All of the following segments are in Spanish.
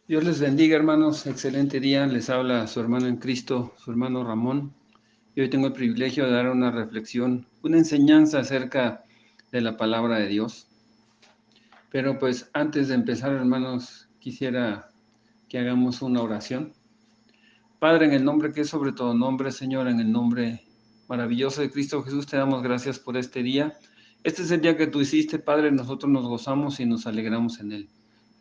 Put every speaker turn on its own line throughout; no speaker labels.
Dios les bendiga, hermanos. Excelente día. Les habla su hermano en Cristo, su hermano Ramón. Y hoy tengo el privilegio de dar una reflexión, una enseñanza acerca de la palabra de Dios. Pero pues antes de empezar, hermanos, quisiera que hagamos una oración. Padre, en el nombre que es sobre todo nombre, Señor, en el nombre maravilloso de Cristo Jesús, te damos gracias por este día. Este es el día que tú hiciste, Padre, nosotros nos gozamos y nos alegramos en él.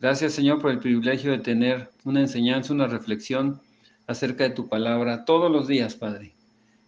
Gracias, Señor, por el privilegio de tener una enseñanza, una reflexión acerca de tu palabra todos los días, Padre.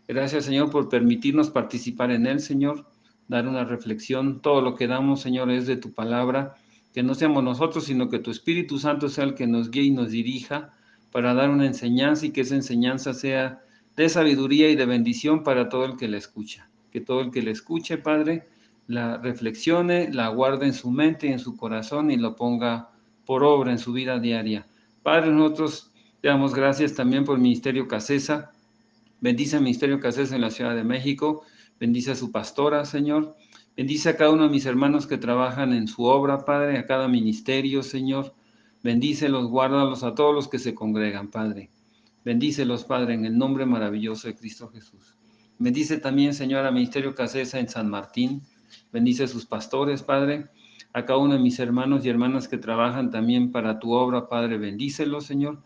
Gracias, Señor, por permitirnos participar en él, Señor, dar una reflexión. Todo lo que damos, Señor, es de tu palabra, que no seamos nosotros, sino que tu Espíritu Santo sea el que nos guíe y nos dirija para dar una enseñanza y que esa enseñanza sea de sabiduría y de bendición para todo el que la escucha. Que todo el que la escuche, Padre, la reflexione, la guarde en su mente y en su corazón y lo ponga por obra en su vida diaria. Padre, nosotros te damos gracias también por el Ministerio Casesa. Bendice al Ministerio Casés en la Ciudad de México. Bendice a su pastora, Señor. Bendice a cada uno de mis hermanos que trabajan en su obra, Padre, a cada ministerio, Señor. Bendícelos, guárdalos a todos los que se congregan, Padre. Bendícelos, Padre, en el nombre maravilloso de Cristo Jesús. Bendice también, Señor, al Ministerio Casesa en San Martín. Bendice a sus pastores, Padre. A cada uno de mis hermanos y hermanas que trabajan también para tu obra, Padre. Bendícelos, Señor.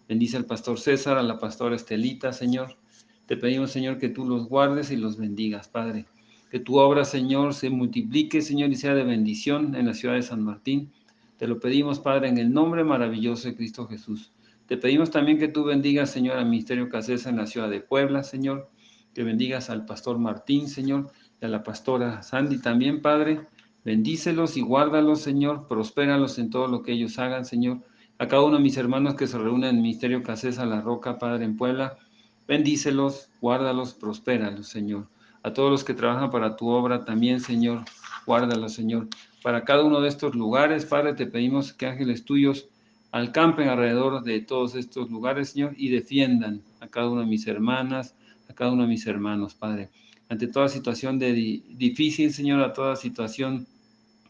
Bendice al pastor César, a la pastora Estelita, Señor. Te pedimos, Señor, que tú los guardes y los bendigas, Padre. Que tu obra, Señor, se multiplique, Señor, y sea de bendición en la ciudad de San Martín. Te lo pedimos, Padre, en el nombre maravilloso de Cristo Jesús. Te pedimos también que tú bendigas, Señor, al Ministerio Casesa en la ciudad de Puebla, Señor. Que bendigas al pastor Martín, Señor, y a la pastora Sandy también, Padre. Bendícelos y guárdalos, Señor. Prospéralos en todo lo que ellos hagan, Señor. A cada uno de mis hermanos que se reúnen en el Ministerio Casesa La Roca, Padre, en Puebla. Bendícelos, guárdalos, prospéralos, Señor. A todos los que trabajan para tu obra también, Señor, guárdalos, Señor. Para cada uno de estos lugares, Padre, te pedimos que ángeles tuyos acampen alrededor de todos estos lugares, Señor, y defiendan a cada una de mis hermanas, a cada uno de mis hermanos, Padre. Ante toda situación difícil, Señor, a toda situación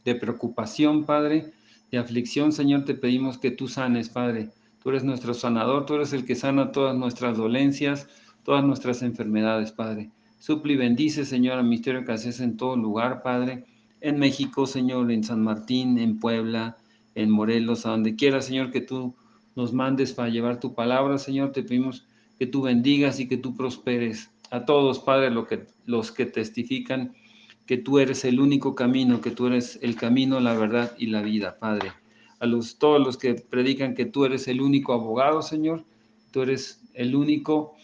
de preocupación, Padre, de aflicción, Señor, te pedimos que tú sanes, Padre. Tú eres nuestro sanador, tú eres el que sana todas nuestras dolencias, todas nuestras enfermedades, Padre. Supli y bendice, Señor, al misterio que haces en todo lugar, Padre. En México, Señor, en San Martín, en Puebla, en Morelos, a donde quiera, Señor, que tú nos mandes para llevar tu palabra, Señor, te pedimos que tú bendigas y que tú prosperes a todos, Padre, los que testifican que tú eres el único camino, que tú eres el camino, la verdad y la vida, Padre. Todos los que predican que tú eres el único abogado, Señor, tú eres el único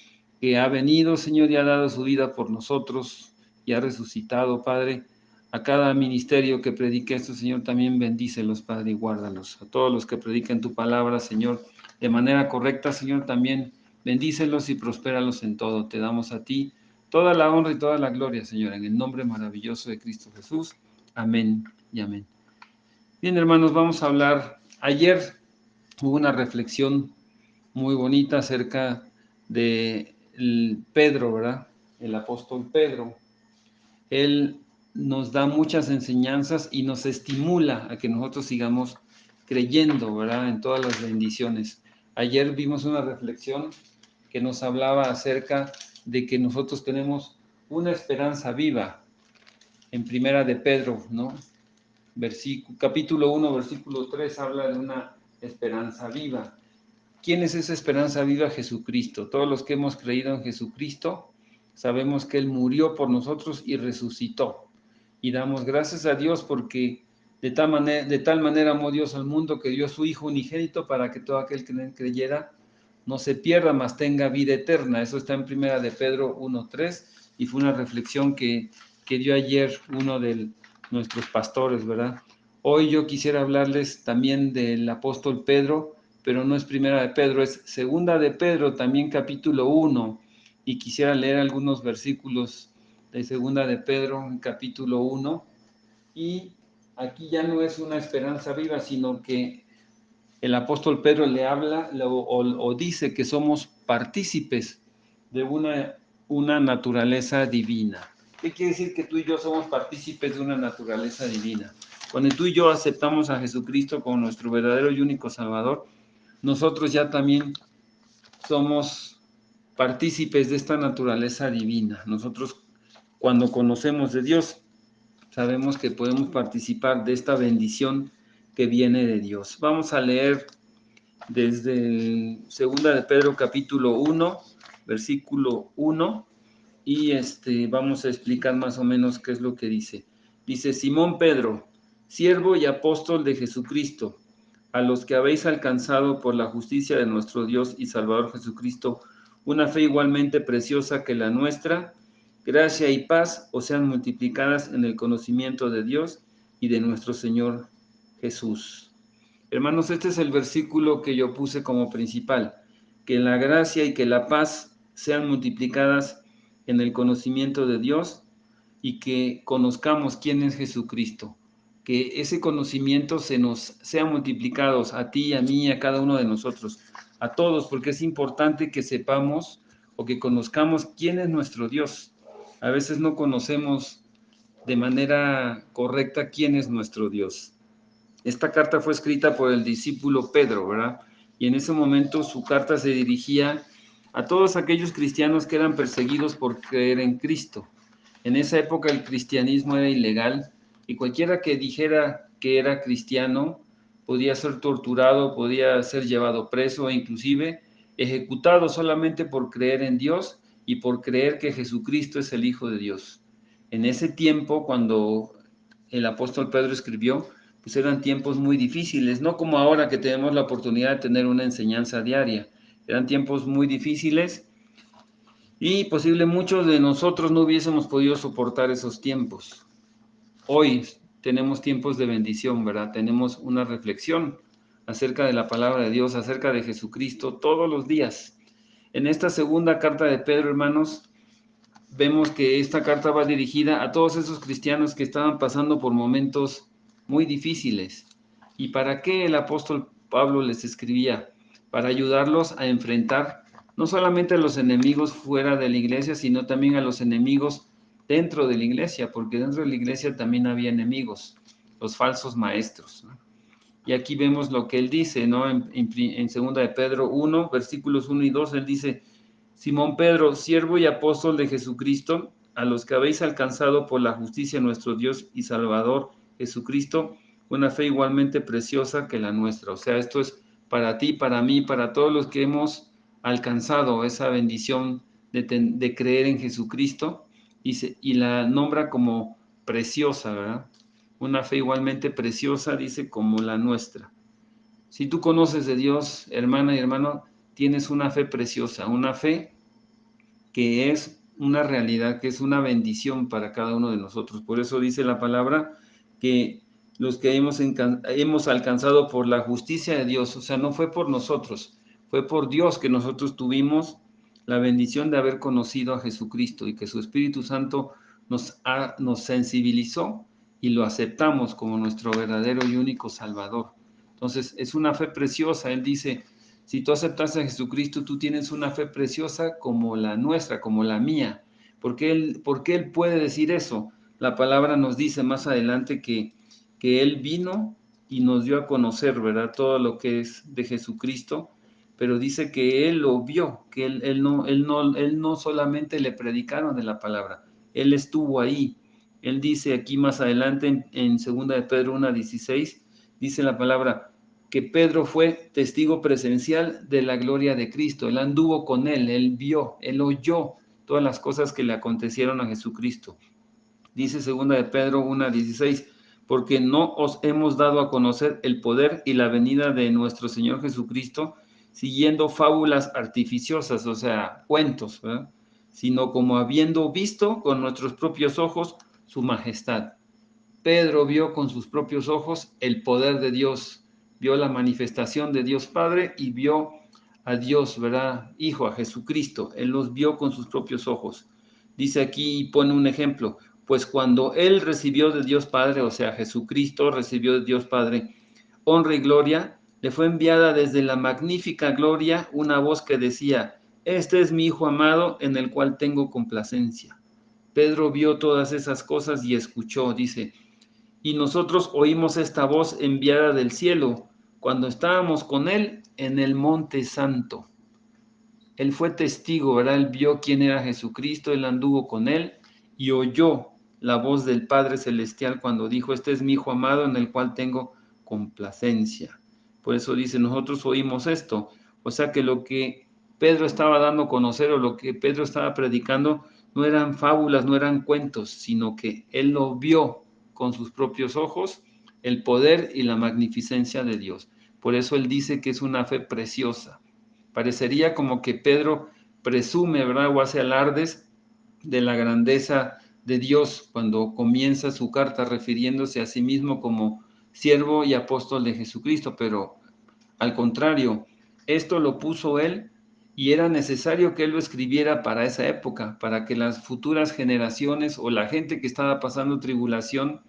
que ha venido, Señor, y ha dado su vida por nosotros y ha resucitado, Padre. A cada ministerio que predique esto, Señor, también bendícelos, Padre, y guárdalos. A todos los que predican tu palabra, Señor, de manera correcta, Señor, también bendícelos y prospéralos en todo. Te damos a ti toda la honra y toda la gloria, Señor, en el nombre maravilloso de Cristo Jesús. Amén y amén. Bien, hermanos, vamos a hablar. Ayer hubo una reflexión muy bonita acerca de Pedro, ¿verdad? El apóstol Pedro. Él nos da muchas enseñanzas y nos estimula a que nosotros sigamos creyendo, ¿verdad? En todas las bendiciones. Ayer vimos una reflexión que nos hablaba acerca de que nosotros tenemos una esperanza viva en Primera de Pedro, ¿no? Capítulo 1, versículo 3 habla de una esperanza viva. ¿Quién es esa esperanza viva? Jesucristo. Todos los que hemos creído en Jesucristo sabemos que Él murió por nosotros y resucitó. Y damos gracias a Dios porque de tal manera amó Dios al mundo que dio a su Hijo unigénito para que todo aquel que en él creyera no se pierda, mas tenga vida eterna. Eso está en Primera de Pedro 1:3 y fue una reflexión que dio ayer uno de nuestros pastores, ¿verdad? Hoy yo quisiera hablarles también del apóstol Pedro, pero no es Primera de Pedro, es Segunda de Pedro, también capítulo 1, y quisiera leer algunos versículos de Segunda de Pedro, en capítulo 1, y aquí ya no es una esperanza viva, sino que el apóstol Pedro le habla o dice que somos partícipes de una naturaleza divina. ¿Qué quiere decir que tú y yo somos partícipes de una naturaleza divina? Cuando tú y yo aceptamos a Jesucristo como nuestro verdadero y único Salvador, nosotros ya también somos partícipes de esta naturaleza divina. Nosotros, cuando conocemos de Dios, sabemos que podemos participar de esta bendición que viene de Dios. Vamos a leer desde Segunda de Pedro capítulo 1, versículo 1, y vamos a explicar más o menos qué es lo que dice. Dice: Simón Pedro, siervo y apóstol de Jesucristo, a los que habéis alcanzado por la justicia de nuestro Dios y Salvador Jesucristo una fe igualmente preciosa que la nuestra, gracia y paz os sean multiplicadas en el conocimiento de Dios y de nuestro Señor Jesús. Hermanos, este es el versículo que yo puse como principal: que la gracia y que la paz sean multiplicadas en el conocimiento de Dios y que conozcamos quién es Jesucristo. Que ese conocimiento se nos sea multiplicado a ti, a mí, a cada uno de nosotros, a todos, porque es importante que sepamos o que conozcamos quién es nuestro Dios. A veces no conocemos de manera correcta quién es nuestro Dios. Esta carta fue escrita por el discípulo Pedro, ¿verdad? Y en ese momento su carta se dirigía a todos aquellos cristianos que eran perseguidos por creer en Cristo. En esa época el cristianismo era ilegal y cualquiera que dijera que era cristiano podía ser torturado, podía ser llevado preso e inclusive ejecutado solamente por creer en Dios y por creer que Jesucristo es el Hijo de Dios. En ese tiempo, cuando el apóstol Pedro escribió, pues eran tiempos muy difíciles, no como ahora que tenemos la oportunidad de tener una enseñanza diaria. Eran tiempos muy difíciles y posible muchos de nosotros no hubiésemos podido soportar esos tiempos. Hoy tenemos tiempos de bendición, ¿verdad? Tenemos una reflexión acerca de la palabra de Dios, acerca de Jesucristo todos los días. En esta segunda carta de Pedro, hermanos, vemos que esta carta va dirigida a todos esos cristianos que estaban pasando por momentos muy difíciles. ¿Y para qué el apóstol Pablo les escribía? Para ayudarlos a enfrentar no solamente a los enemigos fuera de la iglesia, sino también a los enemigos dentro de la iglesia, porque dentro de la iglesia también había enemigos, los falsos maestros, ¿no? Y aquí vemos lo que él dice, ¿no? En 2 de Pedro 1, versículos 1 y 2, él dice: Simón Pedro, siervo y apóstol de Jesucristo, a los que habéis alcanzado por la justicia de nuestro Dios y Salvador Jesucristo, una fe igualmente preciosa que la nuestra. O sea, esto es para ti, para mí, para todos los que hemos alcanzado esa bendición de creer en Jesucristo, y la nombra como preciosa, ¿verdad? Una fe igualmente preciosa, dice, como la nuestra. Si tú conoces de Dios, hermana y hermano, tienes una fe preciosa, una fe que es una realidad, que es una bendición para cada uno de nosotros. Por eso dice la palabra que los que hemos alcanzado por la justicia de Dios, o sea, no fue por nosotros, fue por Dios que nosotros tuvimos la bendición de haber conocido a Jesucristo y que su Espíritu Santo nos sensibilizó y lo aceptamos como nuestro verdadero y único Salvador. Entonces, es una fe preciosa. Él dice: si tú aceptas a Jesucristo, tú tienes una fe preciosa como la nuestra, como la mía. ¿Por qué él puede decir eso? La palabra nos dice más adelante que Él vino y nos dio a conocer, ¿verdad? Todo lo que es de Jesucristo, pero dice que Él lo vio, que él no solamente le predicaron de la palabra, Él estuvo ahí. Él dice aquí más adelante en 2 de Pedro 1:16, dice la palabra que Pedro fue testigo presencial de la gloria de Cristo. Él anduvo con él vio, él oyó todas las cosas que le acontecieron a Jesucristo. Dice 2 de Pedro 1:16, porque no os hemos dado a conocer el poder y la venida de nuestro Señor Jesucristo siguiendo fábulas artificiosas, o sea, cuentos, ¿verdad? Sino como habiendo visto con nuestros propios ojos su majestad. Pedro vio con sus propios ojos el poder de Dios, vio la manifestación de Dios Padre y vio a Dios, ¿verdad? Hijo, a Jesucristo. Él los vio con sus propios ojos. Dice aquí, pone un ejemplo: pues cuando él recibió de Dios Padre, o sea, Jesucristo recibió de Dios Padre honra y gloria, le fue enviada desde la magnífica gloria una voz que decía: este es mi Hijo amado en el cual tengo complacencia. Pedro vio todas esas cosas y escuchó, dice: y nosotros oímos esta voz enviada del cielo, cuando estábamos con Él en el Monte Santo. Él fue testigo, ¿verdad? Él vio quién era Jesucristo, Él anduvo con Él y oyó la voz del Padre Celestial cuando dijo, este es mi Hijo amado en el cual tengo complacencia. Por eso dice, nosotros oímos esto. O sea que lo que Pedro estaba dando a conocer o lo que Pedro estaba predicando no eran fábulas, no eran cuentos, sino que Él lo vio con sus propios ojos, el poder y la magnificencia de Dios. Por eso Él dice que es una fe preciosa. Parecería como que Pedro presume, ¿verdad? O hace alardes de la grandeza de Dios cuando comienza su carta refiriéndose a sí mismo como siervo y apóstol de Jesucristo, pero al contrario, esto lo puso él y era necesario que él lo escribiera para esa época, para que las futuras generaciones o la gente que estaba pasando tribulación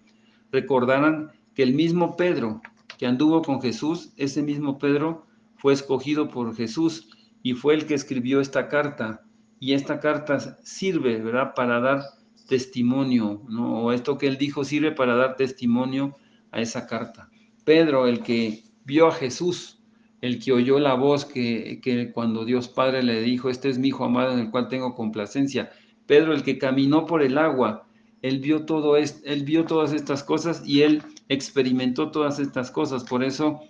recordaran que el mismo Pedro que anduvo con Jesús, ese mismo Pedro fue escogido por Jesús y fue el que escribió esta carta. Y esta carta sirve, ¿verdad?, para dar testimonio, ¿no? O esto que él dijo sirve para dar testimonio a esa carta. Pedro, el que vio a Jesús, el que oyó la voz que cuando Dios Padre le dijo, este es mi Hijo amado en el cual tengo complacencia. Pedro, el que caminó por el agua, él vio todo esto, él vio todas estas cosas y él experimentó todas estas cosas. Por eso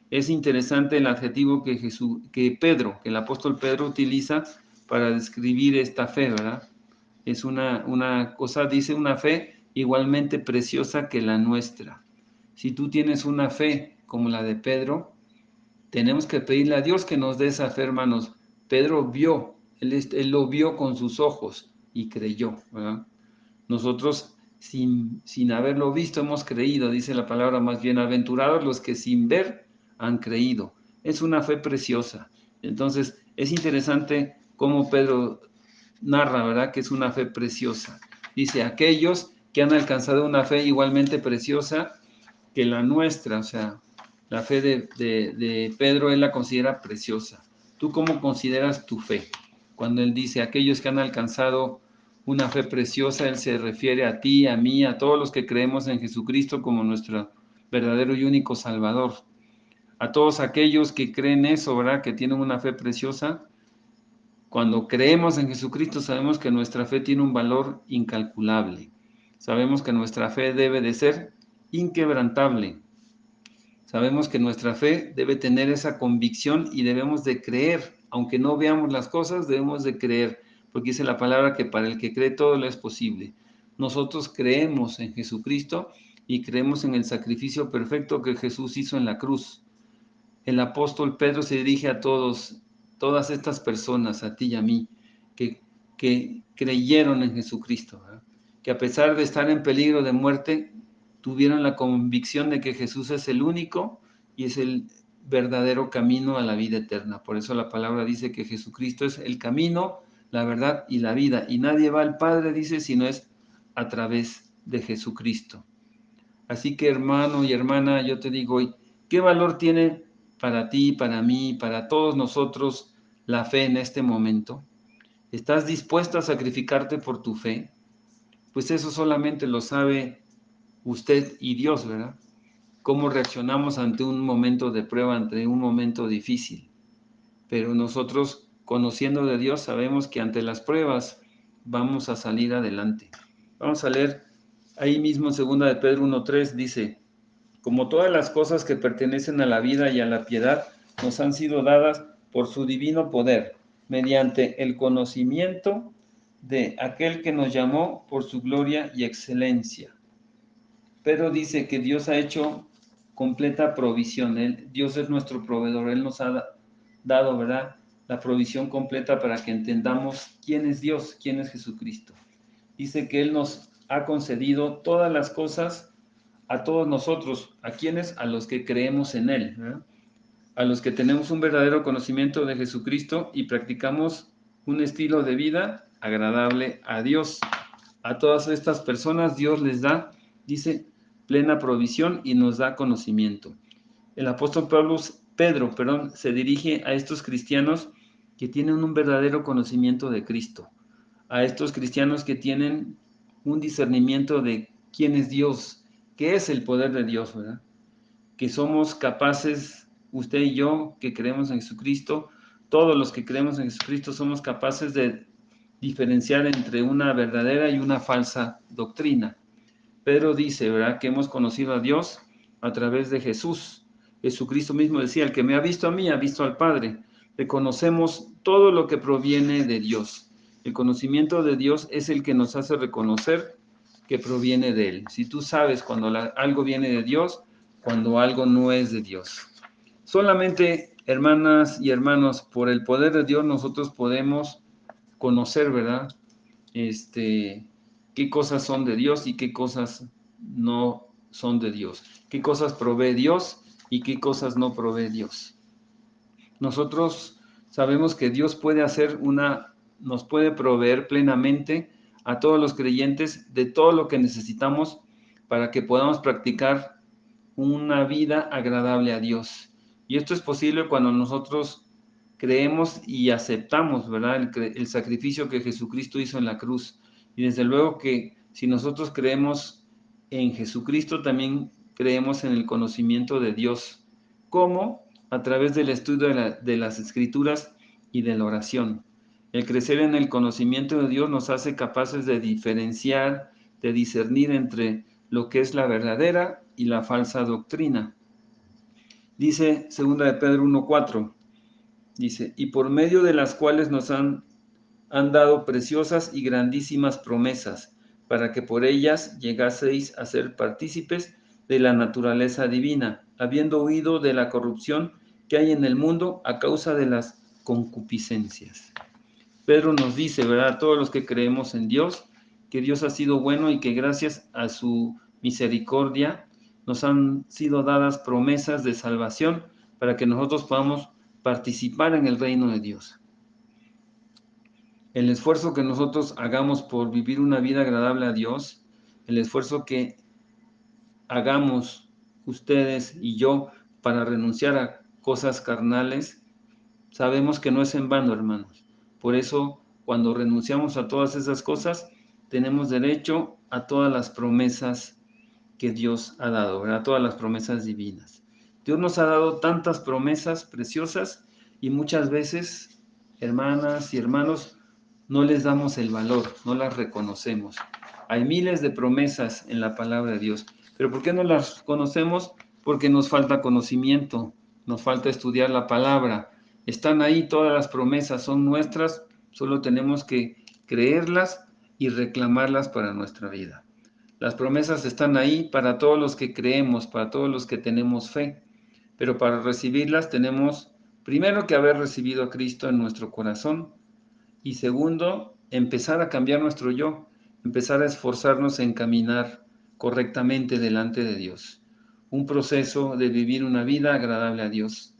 es interesante el adjetivo que Pedro, que el apóstol Pedro utiliza para describir esta fe, ¿verdad? Es una cosa, dice, una fe igualmente preciosa que la nuestra. Si tú tienes una fe como la de Pedro, tenemos que pedirle a Dios que nos dé esa fe, hermanos. Pedro vio, él lo vio con sus ojos y creyó, ¿verdad? Nosotros, sin haberlo visto, hemos creído, dice la palabra, más bienaventurados los que sin ver han creído. Es una fe preciosa. Entonces, es interesante cómo Pedro narra, ¿verdad?, que es una fe preciosa. Dice, aquellos que han alcanzado una fe igualmente preciosa que la nuestra, o sea, la fe de Pedro, él la considera preciosa. ¿Tú cómo consideras tu fe? Cuando él dice, aquellos que han alcanzado una fe preciosa, él se refiere a ti, a mí, a todos los que creemos en Jesucristo como nuestro verdadero y único Salvador. A todos aquellos que creen eso, ¿verdad?, que tienen una fe preciosa. Cuando creemos en Jesucristo sabemos que nuestra fe tiene un valor incalculable. Sabemos que nuestra fe debe de ser inquebrantable. Sabemos que nuestra fe debe tener esa convicción y debemos de creer. Aunque no veamos las cosas, debemos de creer, porque dice la palabra que para el que cree todo lo es posible. Nosotros creemos en Jesucristo y creemos en el sacrificio perfecto que Jesús hizo en la cruz. El apóstol Pedro se dirige a todas estas personas, a ti y a mí, que creyeron en Jesucristo, ¿verdad? Que a pesar de estar en peligro de muerte, tuvieron la convicción de que Jesús es el único y es el verdadero camino a la vida eterna. Por eso la palabra dice que Jesucristo es el camino, la verdad y la vida. Y nadie va al Padre, dice, sino es a través de Jesucristo. Así que, hermano y hermana, yo te digo hoy, ¿qué valor tiene para ti, para mí, para todos nosotros la fe en este momento? ¿Estás dispuesto a sacrificarte por tu fe? Pues eso solamente lo sabe usted y Dios, ¿verdad? Cómo reaccionamos ante un momento de prueba, ante un momento difícil. Pero nosotros, conociendo de Dios, sabemos que ante las pruebas vamos a salir adelante. Vamos a leer ahí mismo en 2 de Pedro 1:3, dice, como todas las cosas que pertenecen a la vida y a la piedad nos han sido dadas por su divino poder, mediante el conocimiento de aquel que nos llamó por su gloria y excelencia. Pero dice que Dios ha hecho completa provisión. Dios es nuestro proveedor. Él nos ha dado, ¿verdad?, la provisión completa para que entendamos quién es Dios, quién es Jesucristo. Dice que Él nos ha concedido todas las cosas a todos nosotros. ¿A quiénes? A los que creemos en Él, ¿verdad? A los que tenemos un verdadero conocimiento de Jesucristo y practicamos un estilo de vida agradable a Dios. A todas estas personas Dios les da, dice, plena provisión y nos da conocimiento. El apóstol Pedro, se dirige a estos cristianos que tienen un verdadero conocimiento de Cristo, a estos cristianos que tienen un discernimiento de quién es Dios, qué es el poder de Dios, ¿verdad? Que somos capaces usted y yo que creemos en Jesucristo, todos los que creemos en Jesucristo somos capaces de diferenciar entre una verdadera y una falsa doctrina. Pedro dice, ¿verdad?, que hemos conocido a Dios a través de Jesús. Jesucristo mismo decía, el que me ha visto a mí, ha visto al Padre. Reconocemos todo lo que proviene de Dios. El conocimiento de Dios es el que nos hace reconocer que proviene de Él. Si tú sabes cuando algo viene de Dios, cuando algo no es de Dios. Solamente, hermanas y hermanos, por el poder de Dios nosotros podemos conocer, ¿verdad?, qué cosas son de Dios y qué cosas no son de Dios. Qué cosas provee Dios y qué cosas no provee Dios. Nosotros sabemos que Dios puede nos puede proveer plenamente a todos los creyentes de todo lo que necesitamos para que podamos practicar una vida agradable a Dios. Y esto es posible cuando nosotros creemos y aceptamos, ¿verdad?, el sacrificio que Jesucristo hizo en la cruz. Y desde luego que si nosotros creemos en Jesucristo, también creemos en el conocimiento de Dios. ¿Cómo? A través del estudio de las Escrituras y de la oración. El crecer en el conocimiento de Dios nos hace capaces de diferenciar, de discernir entre lo que es la verdadera y la falsa doctrina. Dice 2 de Pedro 1:4, dice, y por medio de las cuales nos han dado preciosas y grandísimas promesas, para que por ellas llegaseis a ser partícipes de la naturaleza divina, habiendo huido de la corrupción que hay en el mundo a causa de las concupiscencias. Pedro nos dice, ¿verdad?, a todos los que creemos en Dios, que Dios ha sido bueno y que gracias a su misericordia nos han sido dadas promesas de salvación para que nosotros podamos participar en el reino de Dios. El esfuerzo que nosotros hagamos por vivir una vida agradable a Dios, el esfuerzo que hagamos ustedes y yo para renunciar a cosas carnales, sabemos que no es en vano, hermanos. Por eso, cuando renunciamos a todas esas cosas, tenemos derecho a todas las promesas que Dios ha dado, ¿verdad? Todas las promesas divinas. Dios nos ha dado tantas promesas preciosas y muchas veces, hermanas y hermanos, no les damos el valor, no las reconocemos. Hay miles de promesas en la palabra de Dios, pero ¿por qué no las conocemos? Porque nos falta conocimiento, nos falta estudiar la palabra. Están ahí todas las promesas, son nuestras, solo tenemos que creerlas y reclamarlas para nuestra vida. Las promesas están ahí para todos los que creemos, para todos los que tenemos fe, pero para recibirlas tenemos primero que haber recibido a Cristo en nuestro corazón y segundo, empezar a cambiar nuestro yo, empezar a esforzarnos en caminar correctamente delante de Dios. Un proceso de vivir una vida agradable a Dios.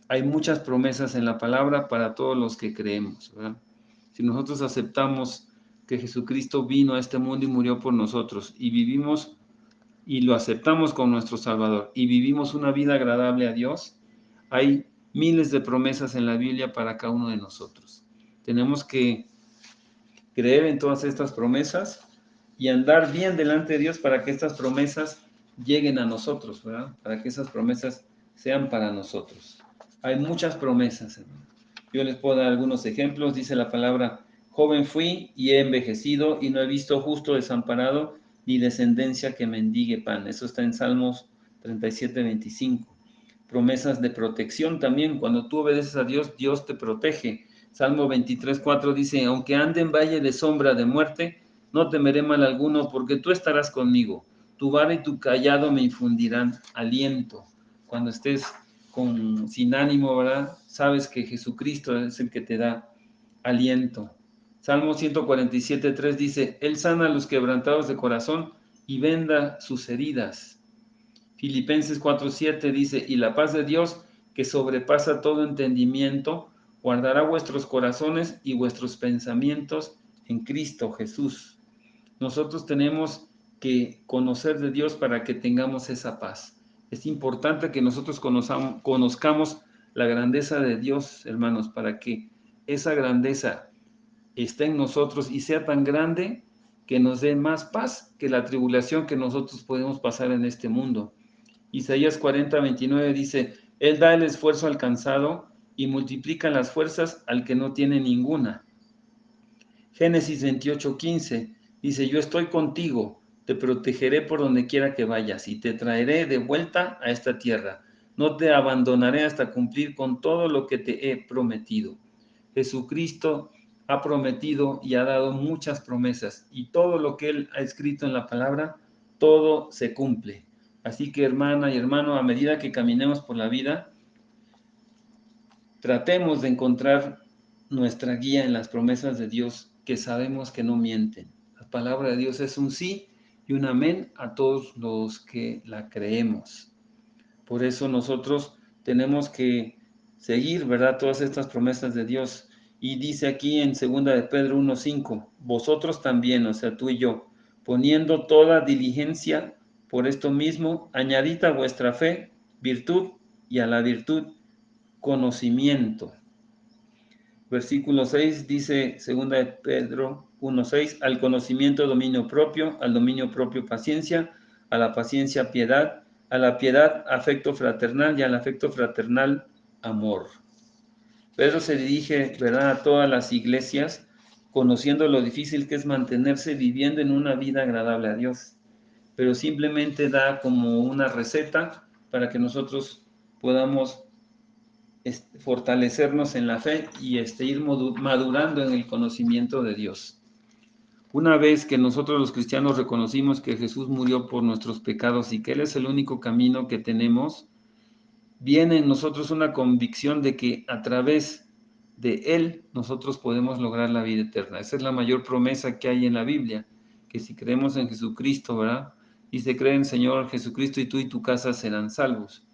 Hay muchas promesas en la palabra para todos los que creemos, ¿verdad? Si nosotros aceptamos que Jesucristo vino a este mundo y murió por nosotros y vivimos y lo aceptamos como nuestro Salvador y vivimos una vida agradable a Dios, hay miles de promesas en la Biblia para cada uno de nosotros. Tenemos que creer en todas estas promesas y andar bien delante de Dios para que estas promesas lleguen a nosotros, ¿verdad? Para que esas promesas sean para nosotros. Hay muchas promesas, hermano. Yo les puedo dar algunos ejemplos. Dice la palabra, joven fui y he envejecido y no he visto justo desamparado ni descendencia que mendigue pan. Eso está en Salmos 37:25. Promesas de protección también. Cuando tú obedeces a Dios, Dios te protege. Salmo 23:4 dice, aunque ande en valle de sombra de muerte, no temeré mal alguno, porque tú estarás conmigo. Tu vara y tu callado me infundirán aliento. Cuando estés sin ánimo, ¿verdad? Sabes que Jesucristo es el que te da aliento. Salmo 147:3 dice, Él sana a los quebrantados de corazón y venda sus heridas. Filipenses 4:7 dice, y la paz de Dios, que sobrepasa todo entendimiento, guardará vuestros corazones y vuestros pensamientos en Cristo Jesús. Nosotros tenemos que conocer de Dios para que tengamos esa paz. Es importante que nosotros conozcamos la grandeza de Dios, hermanos, para que esa grandeza esté en nosotros y sea tan grande que nos dé más paz que la tribulación que nosotros podemos pasar en este mundo. Isaías 40:29 dice, Él da el esfuerzo alcanzado y multiplica las fuerzas al que no tiene ninguna. Génesis 28:15 dice, yo estoy contigo, te protegeré por donde quiera que vayas y te traeré de vuelta a esta tierra. No te abandonaré hasta cumplir con todo lo que te he prometido. Jesucristo ha prometido y ha dado muchas promesas y todo lo que Él ha escrito en la palabra, todo se cumple. Así que hermana y hermano, a medida que caminemos por la vida, tratemos de encontrar nuestra guía en las promesas de Dios, que sabemos que no mienten. La palabra de Dios es un sí y un amén a todos los que la creemos. Por eso nosotros tenemos que seguir, ¿verdad?, todas estas promesas de Dios. Y dice aquí en 2 de Pedro 1:5, vosotros también, o sea, tú y yo, poniendo toda diligencia por esto mismo, añadid a vuestra fe virtud y a la virtud conocimiento. Versículo 6 dice 2 de Pedro 1:6, al conocimiento dominio propio, al dominio propio paciencia, a la paciencia piedad, a la piedad afecto fraternal y al afecto fraternal amor. Pedro se dirige, ¿verdad?, a todas las iglesias, conociendo lo difícil que es mantenerse viviendo en una vida agradable a Dios, pero simplemente da como una receta para que nosotros podamos fortalecernos en la fe y ir madurando en el conocimiento de Dios. Una vez que nosotros los cristianos reconocimos que Jesús murió por nuestros pecados y que Él es el único camino que tenemos, viene en nosotros una convicción de que a través de Él nosotros podemos lograr la vida eterna. Esa es la mayor promesa que hay en la Biblia, que si creemos en Jesucristo, ¿verdad? Dice, cree en el Señor Jesucristo y tú y tu casa serán salvos.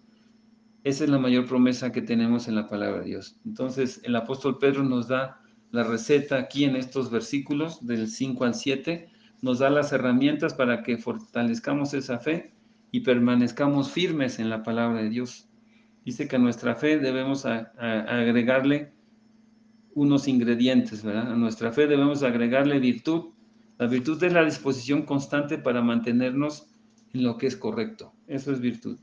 Esa es la mayor promesa que tenemos en la palabra de Dios. Entonces, el apóstol Pedro nos da la receta aquí en estos versículos del 5 al 7, nos da las herramientas para que fortalezcamos esa fe y permanezcamos firmes en la palabra de Dios. Dice que a nuestra fe debemos agregarle unos ingredientes, ¿verdad? A nuestra fe debemos agregarle virtud. La virtud es la disposición constante para mantenernos en lo que es correcto. Eso es virtud.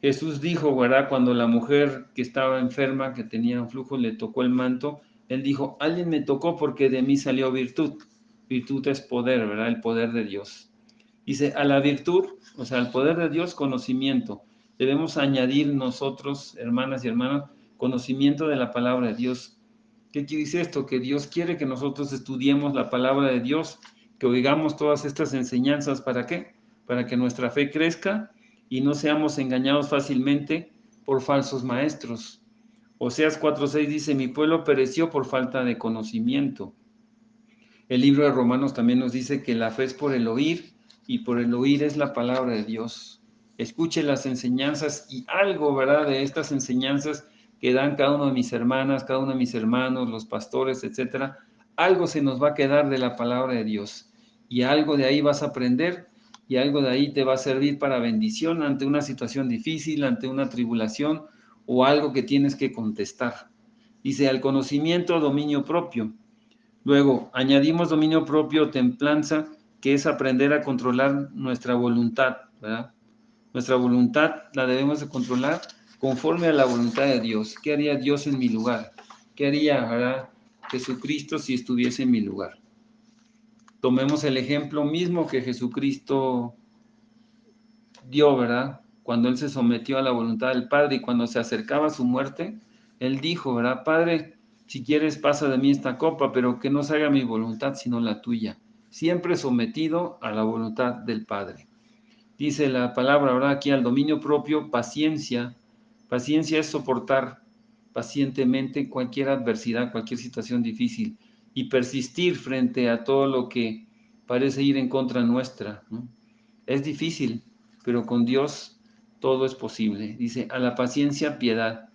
Jesús dijo, ¿verdad?, cuando la mujer que estaba enferma, que tenía un flujo, le tocó el manto, Él dijo, alguien me tocó porque de mí salió virtud. Virtud es poder, ¿verdad?, el poder de Dios. Dice, a la virtud, o sea, al poder de Dios, conocimiento. Debemos añadir nosotros, hermanas y hermanos, conocimiento de la palabra de Dios. ¿Qué quiere decir esto? Que Dios quiere que nosotros estudiemos la palabra de Dios, que oigamos todas estas enseñanzas. ¿Para qué? Para que nuestra fe crezca y no seamos engañados fácilmente por falsos maestros. Oseas 4:6 dice, mi pueblo pereció por falta de conocimiento. El libro de Romanos también nos dice que la fe es por el oír y por el oír es la palabra de Dios. Escuche las enseñanzas y algo, ¿verdad?, de estas enseñanzas que dan cada una de mis hermanas, cada uno de mis hermanos, los pastores, etcétera, algo se nos va a quedar de la palabra de Dios y algo de ahí vas a aprender y algo de ahí te va a servir para bendición ante una situación difícil, ante una tribulación o algo que tienes que contestar. Dice, al conocimiento, dominio propio. Luego, añadimos dominio propio, templanza, que es aprender a controlar nuestra voluntad, ¿verdad? Nuestra voluntad la debemos de controlar conforme a la voluntad de Dios. ¿Qué haría Dios en mi lugar? ¿Qué haría, verdad, Jesucristo si estuviese en mi lugar? Tomemos el ejemplo mismo que Jesucristo dio, ¿verdad? Cuando Él se sometió a la voluntad del Padre y cuando se acercaba a su muerte, Él dijo, ¿verdad? Padre, si quieres pasa de mí esta copa, pero que no se haga mi voluntad sino la tuya. Siempre sometido a la voluntad del Padre. Dice la palabra ahora aquí al dominio propio, paciencia. Paciencia es soportar pacientemente cualquier adversidad, cualquier situación difícil y persistir frente a todo lo que parece ir en contra nuestra, ¿no? Es difícil, pero con Dios todo es posible. Dice, a la paciencia, piedad.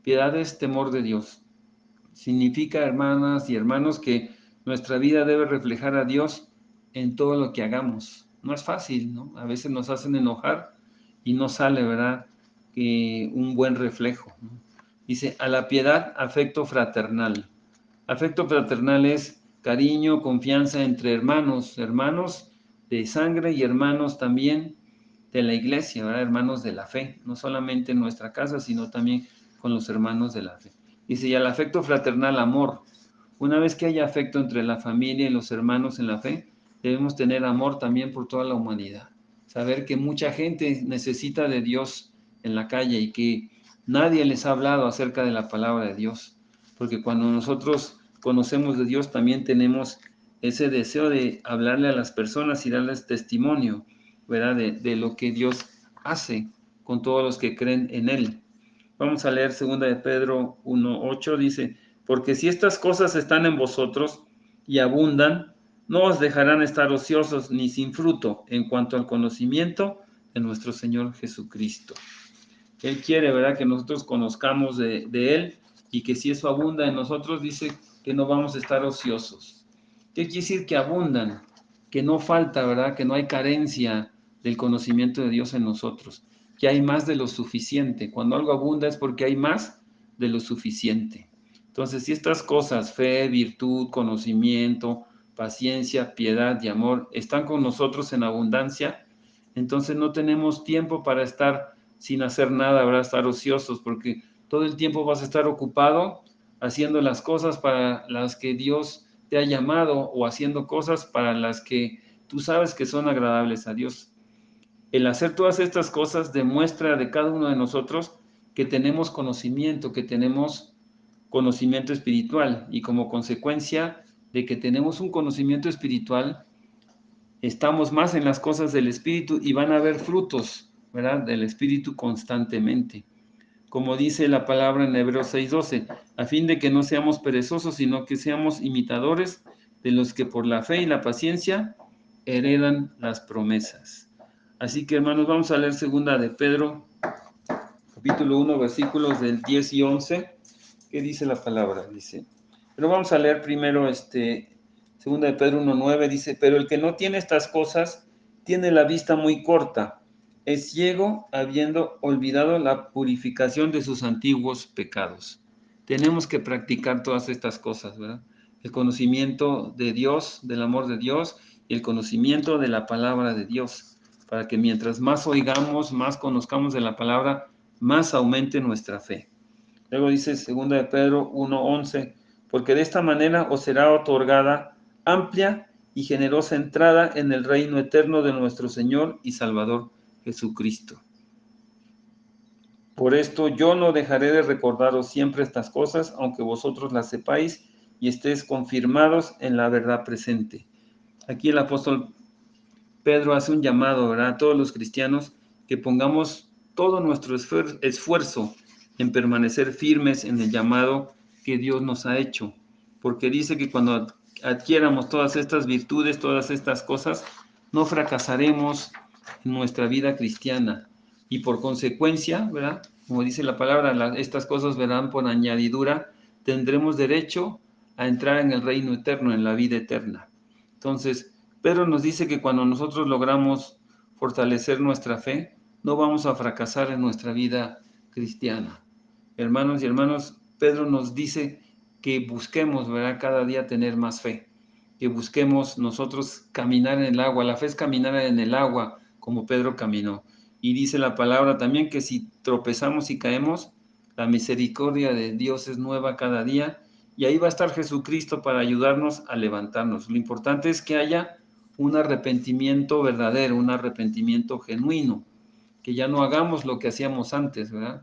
Piedad es temor de Dios. Significa, hermanas y hermanos, que nuestra vida debe reflejar a Dios en todo lo que hagamos. No es fácil, ¿no? A veces nos hacen enojar y no sale, ¿verdad?, que un buen reflejo, ¿no? Dice, a la piedad, afecto fraternal. Afecto fraternal es cariño, confianza entre hermanos, hermanos de sangre y hermanos también de la iglesia, ¿verdad? Hermanos de la fe, no solamente en nuestra casa, sino también con los hermanos de la fe. Dice, y al afecto fraternal, amor. Una vez que haya afecto entre la familia y los hermanos en la fe, debemos tener amor también por toda la humanidad. Saber que mucha gente necesita de Dios en la calle y que nadie les ha hablado acerca de la palabra de Dios. Porque cuando nosotros conocemos de Dios, también tenemos ese deseo de hablarle a las personas y darles testimonio, ¿verdad? De lo que Dios hace con todos los que creen en Él. Vamos a leer 2 de Pedro 1:8, dice, porque si estas cosas están en vosotros y abundan, no os dejarán estar ociosos ni sin fruto en cuanto al conocimiento de nuestro Señor Jesucristo. Él quiere, ¿verdad?, que nosotros conozcamos de Él y que si eso abunda en nosotros, dice que no vamos a estar ociosos. ¿Qué quiere decir que abundan? Que no falta, ¿verdad?, que no hay carencia del conocimiento de Dios en nosotros, que hay más de lo suficiente. Cuando algo abunda es porque hay más de lo suficiente. Entonces, si estas cosas, fe, virtud, conocimiento, paciencia, piedad y amor, están con nosotros en abundancia, entonces no tenemos tiempo para estar sin hacer nada, ¿verdad? Estar ociosos, porque todo el tiempo vas a estar ocupado haciendo las cosas para las que Dios te ha llamado o haciendo cosas para las que tú sabes que son agradables a Dios. El hacer todas estas cosas demuestra de cada uno de nosotros que tenemos conocimiento espiritual y como consecuencia de que tenemos un conocimiento espiritual, estamos más en las cosas del Espíritu y van a haber frutos, ¿verdad?, del Espíritu constantemente. Como dice la palabra en Hebreos 6:12, a fin de que no seamos perezosos, sino que seamos imitadores de los que por la fe y la paciencia heredan las promesas. Así que, hermanos, vamos a leer 2 de Pedro, capítulo 1, versículos del 10 y 11. ¿Qué dice la palabra? Dice, pero vamos a leer primero 2 de Pedro 1:9, dice, pero el que no tiene estas cosas tiene la vista muy corta, es ciego habiendo olvidado la purificación de sus antiguos pecados. Tenemos que practicar todas estas cosas, ¿verdad? El conocimiento de Dios, del amor de Dios y el conocimiento de la palabra de Dios, para que mientras más oigamos, más conozcamos de la palabra, más aumente nuestra fe. Luego dice 2 de Pedro 1:11, porque de esta manera os será otorgada amplia y generosa entrada en el reino eterno de nuestro Señor y Salvador Jesucristo. Por esto yo no dejaré de recordaros siempre estas cosas, aunque vosotros las sepáis y estéis confirmados en la verdad presente. Aquí el apóstol Pedro hace un llamado, ¿verdad?, a todos los cristianos que pongamos todo nuestro esfuerzo en permanecer firmes en el llamado que Dios nos ha hecho, porque dice que cuando adquiéramos todas estas virtudes, todas estas cosas, no fracasaremos en nuestra vida cristiana y por consecuencia, ¿verdad?, como dice la palabra, estas cosas verán por añadidura, tendremos derecho a entrar en el reino eterno, en la vida eterna. Entonces, Pedro nos dice que cuando nosotros logramos fortalecer nuestra fe, no vamos a fracasar en nuestra vida cristiana. Hermanos y hermanas, Pedro nos dice que busquemos, ¿verdad?, cada día tener más fe, que busquemos nosotros caminar en el agua. La fe es caminar en el agua, como Pedro caminó. Y dice la palabra también que si tropezamos y caemos, la misericordia de Dios es nueva cada día, y ahí va a estar Jesucristo para ayudarnos a levantarnos. Lo importante es que haya un arrepentimiento verdadero, un arrepentimiento genuino, que ya no hagamos lo que hacíamos antes, ¿verdad?,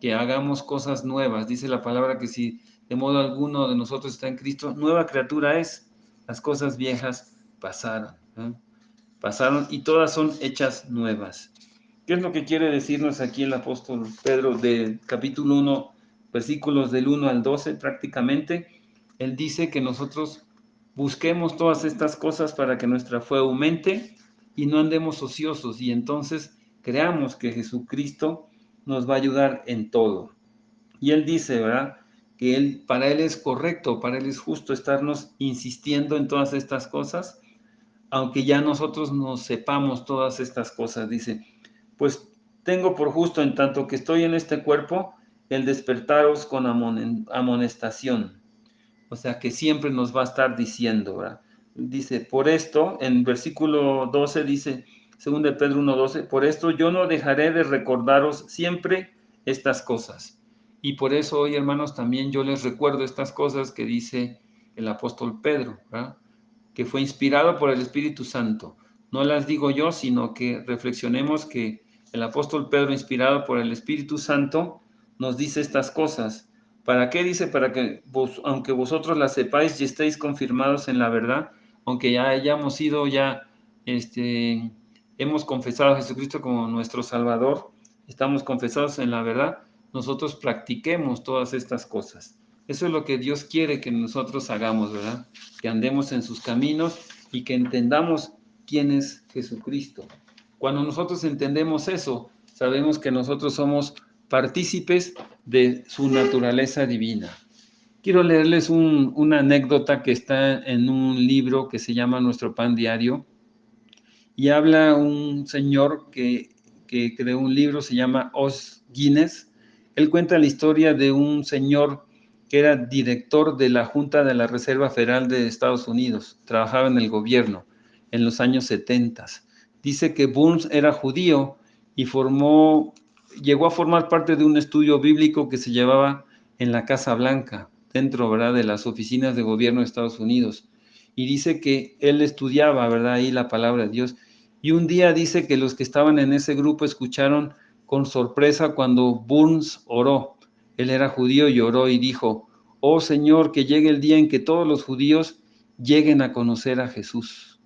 que hagamos cosas nuevas. Dice la palabra que si de modo alguno de nosotros está en Cristo, nueva criatura es. Las cosas viejas pasaron, ¿eh? Pasaron y todas son hechas nuevas. ¿Qué es lo que quiere decirnos aquí el apóstol Pedro del capítulo 1, versículos del 1 al 12 prácticamente? Él dice que nosotros busquemos todas estas cosas para que nuestra fe aumente y no andemos ociosos, y entonces creamos que Jesucristo nos va a ayudar en todo. Y él dice, ¿verdad?, que para él es correcto, para él es justo estarnos insistiendo en todas estas cosas, aunque ya nosotros no sepamos todas estas cosas. Dice, pues tengo por justo, en tanto que estoy en este cuerpo, el despertaros con amonestación. O sea, que siempre nos va a estar diciendo, ¿verdad? Dice, por esto, en versículo 12 dice, Segunda de Pedro 1:12, por esto yo no dejaré de recordaros siempre estas cosas. Y por eso hoy, hermanos, también yo les recuerdo estas cosas que dice el apóstol Pedro, ¿verdad? Que fue inspirado por el Espíritu Santo. No las digo yo, sino que reflexionemos que el apóstol Pedro, inspirado por el Espíritu Santo, nos dice estas cosas. ¿Para qué dice? Para que aunque vosotros las sepáis y estéis confirmados en la verdad, aunque ya hayamos sido hemos confesado a Jesucristo como nuestro Salvador, estamos confesados en la verdad, nosotros practiquemos todas estas cosas. Eso es lo que Dios quiere que nosotros hagamos, ¿verdad? Que andemos en sus caminos y que entendamos quién es Jesucristo. Cuando nosotros entendemos eso, sabemos que nosotros somos partícipes de su naturaleza divina. Quiero leerles una anécdota que está en un libro que se llama Nuestro Pan Diario, y habla un señor que creó un libro, se llama Os Guinness. Él cuenta la historia de un señor que era director de la Junta de la Reserva Federal de Estados Unidos, trabajaba en el gobierno en los años 70. Dice que Burns era judío y llegó a formar parte de un estudio bíblico que se llevaba en la Casa Blanca, dentro, ¿verdad?, de las oficinas de gobierno de Estados Unidos. Y dice que él estudiaba, ¿verdad?, ahí la palabra de Dios. Y un día dice que los que estaban en ese grupo escucharon con sorpresa cuando Burns oró. Él era judío y oró y dijo, oh Señor, que llegue el día en que todos los judíos lleguen a conocer a Jesús.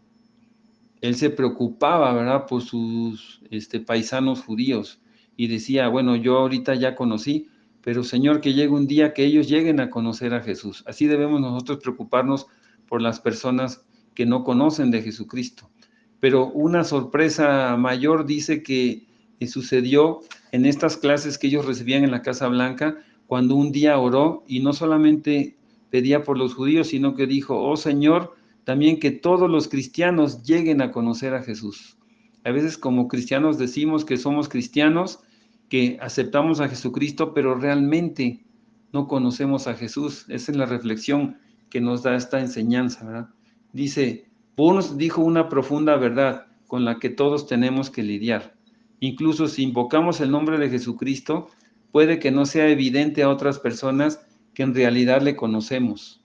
Él se preocupaba, ¿verdad?, por sus paisanos judíos y decía, bueno, yo ahorita ya conocí, pero Señor, que llegue un día que ellos lleguen a conocer a Jesús. Así debemos nosotros preocuparnos por las personas que no conocen de Jesucristo. Pero una sorpresa mayor dice que sucedió en estas clases que ellos recibían en la Casa Blanca, cuando un día oró y no solamente pedía por los judíos, sino que dijo, oh Señor, también que todos los cristianos lleguen a conocer a Jesús. A veces como cristianos decimos que somos cristianos, que aceptamos a Jesucristo, pero realmente no conocemos a Jesús. Esa es la reflexión que nos da esta enseñanza, ¿verdad? Dice, Burns dijo una profunda verdad con la que todos tenemos que lidiar. Incluso si invocamos el nombre de Jesucristo, puede que no sea evidente a otras personas que en realidad le conocemos.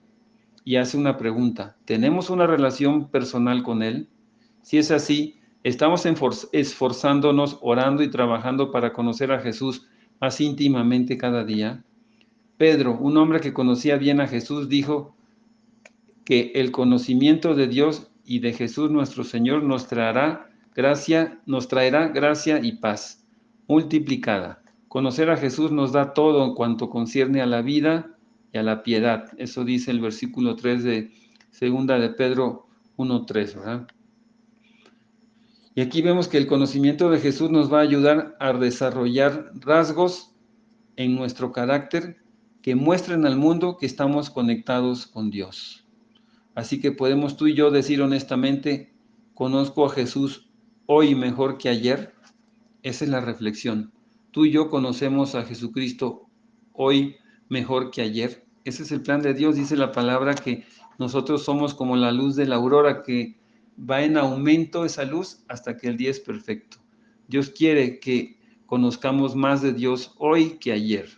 Y hace una pregunta, ¿tenemos una relación personal con Él? Si es así, ¿estamos esforzándonos, orando y trabajando para conocer a Jesús más íntimamente cada día? Pedro, un hombre que conocía bien a Jesús, dijo que el conocimiento de Dios y de Jesús nuestro Señor nos traerá gracia y paz multiplicada. Conocer a Jesús nos da todo en cuanto concierne a la vida y a la piedad. Eso dice el versículo 3 de segunda de Pedro 1:3, ¿verdad? Y aquí vemos que el conocimiento de Jesús nos va a ayudar a desarrollar rasgos en nuestro carácter que muestren al mundo que estamos conectados con Dios. Así que podemos tú y yo decir honestamente, ¿conozco a Jesús hoy mejor que ayer? Esa es la reflexión. Tú y yo conocemos a Jesucristo hoy mejor que ayer. Ese es el plan de Dios. Dice la palabra que nosotros somos como la luz de la aurora, que va en aumento esa luz hasta que el día es perfecto. Dios quiere que conozcamos más de Dios hoy que ayer.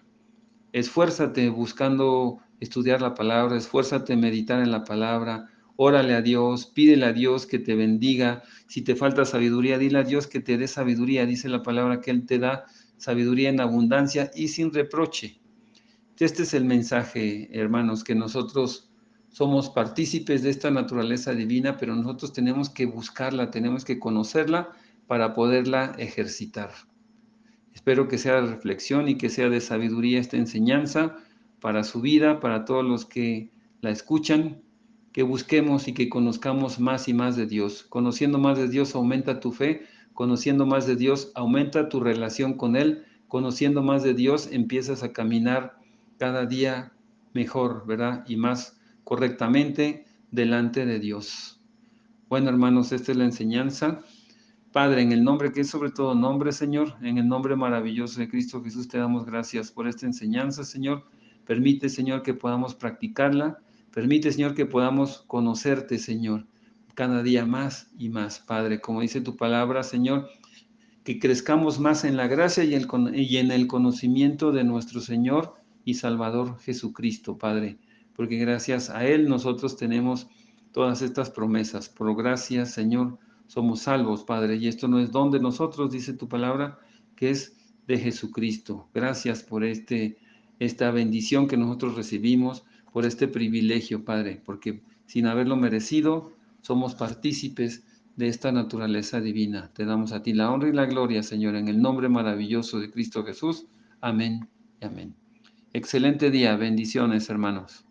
Esfuérzate buscando estudiar la palabra, esfuérzate en meditar en la palabra, órale a Dios, pídele a Dios que te bendiga. Si te falta sabiduría, dile a Dios que te dé sabiduría. Dice la palabra que Él te da sabiduría en abundancia y sin reproche. Este es el mensaje, hermanos, que nosotros somos partícipes de esta naturaleza divina, pero nosotros tenemos que buscarla, tenemos que conocerla para poderla ejercitar. Espero que sea de reflexión y que sea de sabiduría esta enseñanza para su vida, para todos los que la escuchan, que busquemos y que conozcamos más y más de Dios. Conociendo más de Dios aumenta tu fe, conociendo más de Dios aumenta tu relación con Él, conociendo más de Dios empiezas a caminar cada día mejor, ¿verdad? Y más correctamente delante de Dios. Bueno, hermanos, esta es la enseñanza. Padre, en el nombre que es sobre todo nombre, Señor, en el nombre maravilloso de Cristo Jesús, te damos gracias por esta enseñanza, Señor. Permite, Señor, que podamos practicarla. Permite, Señor, que podamos conocerte, Señor. cada día más y más, Padre. Como dice tu palabra, Señor, que crezcamos más en la gracia y en el conocimiento de nuestro Señor y Salvador Jesucristo, Padre, porque gracias a Él nosotros tenemos todas estas promesas. Por gracia, Señor, somos salvos, Padre, y esto no es don de nosotros, dice tu palabra, que es de Jesucristo. Gracias por esta bendición que nosotros recibimos, por este privilegio, Padre, porque sin haberlo merecido, somos partícipes de esta naturaleza divina. Te damos a ti la honra y la gloria, Señor, en el nombre maravilloso de Cristo Jesús. Amén y amén. Excelente día. Bendiciones, hermanos.